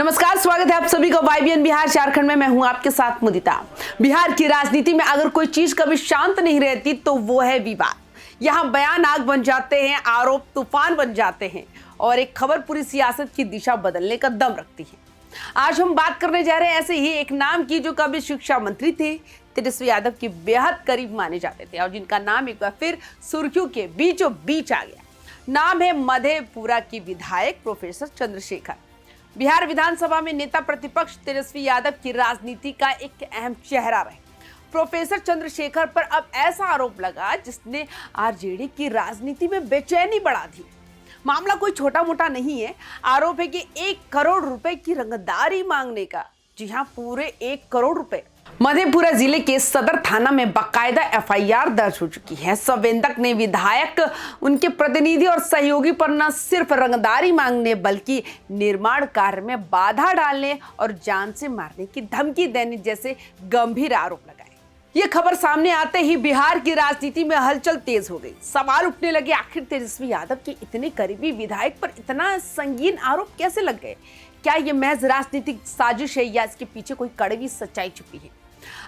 नमस्कार, स्वागत है आप सभी का YBN बिहार झारखंड में। मैं हूं आपके साथ मुदिता। बिहार की राजनीति में अगर कोई चीज कभी शांत नहीं रहती तो वो है विवाद। यहाँ बयान आग बन जाते हैं, आरोप तूफान बन जाते हैं और एक खबर पूरी सियासत की दिशा बदलने का दम रखती है। आज हम बात करने जा रहे हैं ऐसे ही एक नाम की जो कभी शिक्षा मंत्री थे, तेजस्वी यादव के बेहद करीब माने जाते थे और जिनका नाम एक बार फिर सुर्खियों के बीचों बीच आ गया। नाम है मधेपुरा की विधायक प्रोफेसर चंद्रशेखर। बिहार विधानसभा में नेता प्रतिपक्ष तेजस्वी यादव की राजनीति का एक अहम चेहरा रहे। प्रोफेसर चंद्रशेखर पर अब ऐसा आरोप लगा जिसने आरजेडी की राजनीति में बेचैनी बढ़ा दी। मामला कोई छोटा मोटा नहीं है। आरोप है कि 1 करोड़ रुपए की रंगदारी मांगने का। जी हां, पूरे 1 करोड़ रुपए। मधेपुरा जिले के सदर थाना में बाकायदा FIR दर्ज हो चुकी है। संवेदक ने विधायक, उनके प्रतिनिधि और सहयोगी पर न सिर्फ रंगदारी मांगने बल्कि निर्माण कार्य में बाधा डालने और जान से मारने की धमकी देने जैसे गंभीर आरोप लगाए। ये खबर सामने आते ही बिहार की राजनीति में हलचल तेज हो गई। सवाल उठने लगे, आखिर तेजस्वी यादव के इतने करीबी विधायक पर इतना संगीन आरोप कैसे लग गए? क्या ये महज राजनीतिक साजिश है या इसके पीछे कोई कड़वी सच्चाई छुपी है?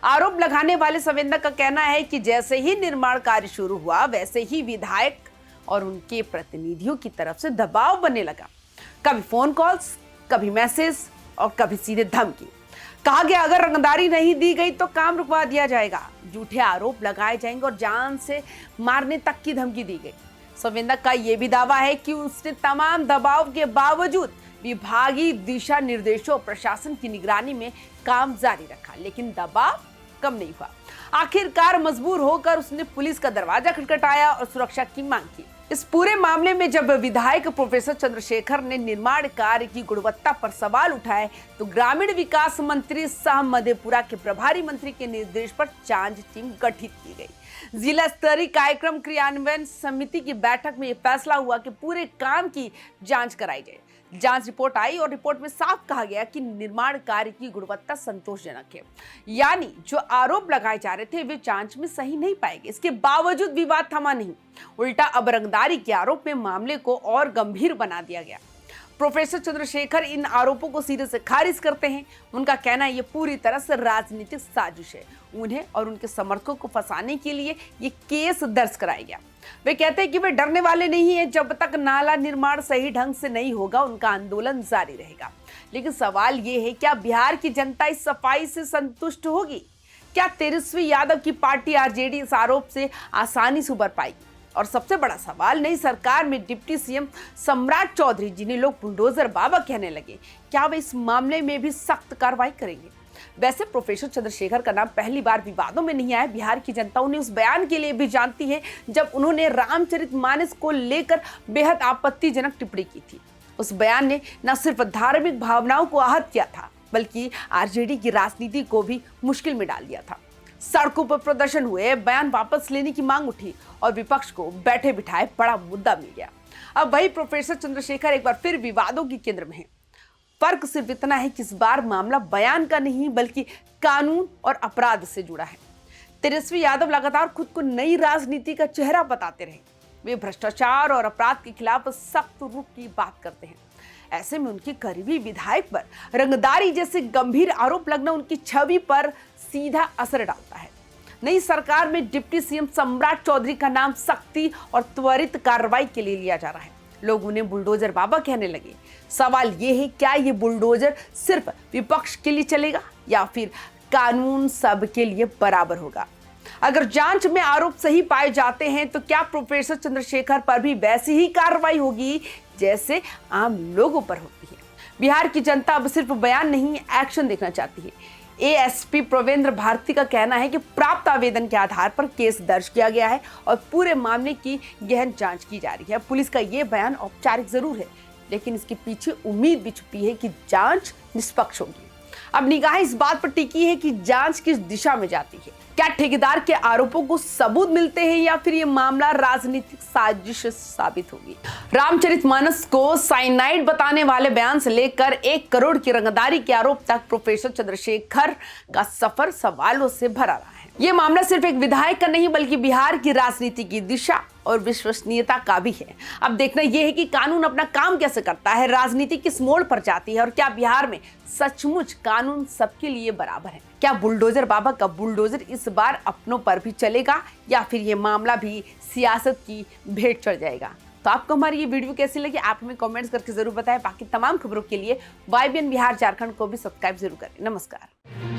आरोप लगाने वाले संवेदक का कहना है कि जैसे ही निर्माण कार्य शुरू हुआ वैसे ही विधायक और उनके प्रतिनिधियों की तरफ से दबाव बनने लगा। कभी फोन कॉल्स, कभी मैसेज और कभी सीधे धमकी। कहा गया अगर रंगदारी नहीं दी गई तो काम रुकवा दिया जाएगा। झूठे आरोप लगाए जाएंगे और जान से मारने तक की धमकी दी गई। संवेदक का यह भी दावा है कि उसने तमाम दबाव के बावजूद विभागीय दिशा निर्देशों और प्रशासन की निगरानी में काम जारी रखा, लेकिन दबाव कम नहीं हुआ। आखिरकार मजबूर होकर उसने पुलिस का दरवाजा खटखटाया और सुरक्षा की मांग की। इस पूरे मामले में जब विधायक प्रोफेसर चंद्रशेखर ने निर्माण कार्य की गुणवत्ता पर सवाल उठाए तो ग्रामीण विकास मंत्री सह मधेपुरा के प्रभारी मंत्री के निर्देश पर जांच टीम गठित की गई। जिला स्तरीय कार्यक्रम क्रियान्वयन समिति की बैठक में यह फैसला हुआ कि पूरे काम की जांच कराई जाए। जांच रिपोर्ट आई और रिपोर्ट में साफ कहा गया कि निर्माण कार्य की गुणवत्ता संतोषजनक है, यानी जो आरोप लगाए जा रहे थे वे जांच में सही नहीं पाए गए। इसके बावजूद विवाद थमा नहीं, उल्टा अब रंगदारी के आरोप में मामले को और गंभीर बना दिया गया। प्रोफेसर चंद्रशेखर इन आरोपों को सिरे से खारिज करते हैं। उनका कहना है ये पूरी तरह से राजनीतिक साजिश है। उन्हें और उनके समर्थकों को फंसाने के लिए ये केस दर्ज कराया गया। वे कहते हैं कि वे डरने वाले नहीं हैं। जब तक नाला निर्माण सही ढंग से नहीं होगा उनका आंदोलन जारी रहेगा। लेकिन सवाल ये है, क्या बिहार की जनता इस सफाई से संतुष्ट होगी? क्या तेजस्वी यादव की पार्टी आरजेडी इस आरोप से आसानी से उबर पाएगी? और सबसे बड़ा सवाल, नई सरकार में डिप्टी सीएम सम्राट चौधरी, जिन्हें लोग बुलडोजर बाबा कहने लगे, क्या वे इस मामले में भी सख्त कार्रवाई करेंगे? वैसे प्रोफेसर चंद्रशेखर का नाम पहली बार विवादों में नहीं आया। बिहार की जनता उन्हें उस बयान के लिए भी जानती है जब उन्होंने रामचरितमानस को लेकर बेहद आपत्तिजनक टिप्पणी की थी। उस बयान ने न सिर्फ धार्मिक भावनाओं को आहत किया था बल्कि आरजेडी की राजनीति को भी मुश्किल में डाल दिया था। सड़कों पर प्रदर्शन हुए, बयान वापस लेने की मांग उठी और विपक्ष को बैठे बिठाए बड़ा मुद्दा मिल गया। अब वही प्रोफेसर चंद्रशेखर एक बार फिर विवादों के केंद्र में है। फर्क सिर्फ इतना है कि इस बार मामला बयान का नहीं बल्कि कानून और अपराध से जुड़ा है। तेजस्वी यादव लगातार खुद को नई राजनीति का चेहरा बताते रहे। वे भ्रष्टाचार और अपराध के खिलाफ सख्त रुख की बात करते हैं। ऐसे में उनके करीबी विधायक पर रंगदारी जैसे गंभीर आरोप लगना उनकी छवि पर सीधा असर डालता है। नई सरकार में डिप्टी सीएम सम्राट चौधरी का नाम सख्ती और त्वरित कार्रवाई के लिए लिया जा रहा है। लोग उन्हें बुलडोजर बाबा कहने लगे। सवाल यह है, क्या ये बुलडोजर सिर्फ विपक्ष के लिए चलेगा या फिर कानून सब के लिए बराबर होगा? अगर जांच में आरोप सही पाए जाते हैं तो क्या प्रोफेसर चंद्रशेखर पर भी वैसी ही कार्रवाई होगी जैसे आम लोगों पर होती है? बिहार की जनता अब सिर्फ बयान नहीं, एक्शन देखना चाहती है। ASP प्रवेंद्र भारती का कहना है कि प्राप्त आवेदन के आधार पर केस दर्ज किया गया है और पूरे मामले की गहन जांच की जा रही है। पुलिस का ये बयान औपचारिक जरूर है, लेकिन इसके पीछे उम्मीद भी छुपी है कि जांच निष्पक्ष होगी। अब निगाहें इस बात पर टिकी है कि जांच किस दिशा में जाती है। क्या ठेकेदार के आरोपों को सबूत मिलते हैं या फिर ये मामला राजनीतिक साजिश साबित होगी? रामचरितमानस को साइनाइड बताने वाले बयान से लेकर 1 करोड़ की रंगदारी के आरोप तक प्रोफेसर चंद्रशेखर का सफर सवालों से भरा रहा है। ये मामला सिर्फ एक विधायक का नहीं बल्कि बिहार की राजनीति की दिशा और विश्वसनीयता का भी है। अब देखना यह है कि कानून अपना काम कैसे करता है, राजनीति किस मोड़ पर जाती है और क्या बिहार में सचमुच कानून सबके लिए बराबर है। क्या बुलडोजर बाबा का बुलडोजर इस बार अपनों पर भी चलेगा या फिर ये मामला भी सियासत की भेंट चढ़ जाएगा। तो आपको हमारी ये वीडियो कैसी लगी आप हमें कमेंट्स करके जरूर बताएं। बाकी तमाम खबरों के लिए YBN बिहार झारखंड को भी सब्सक्राइब जरूर करें। नमस्कार।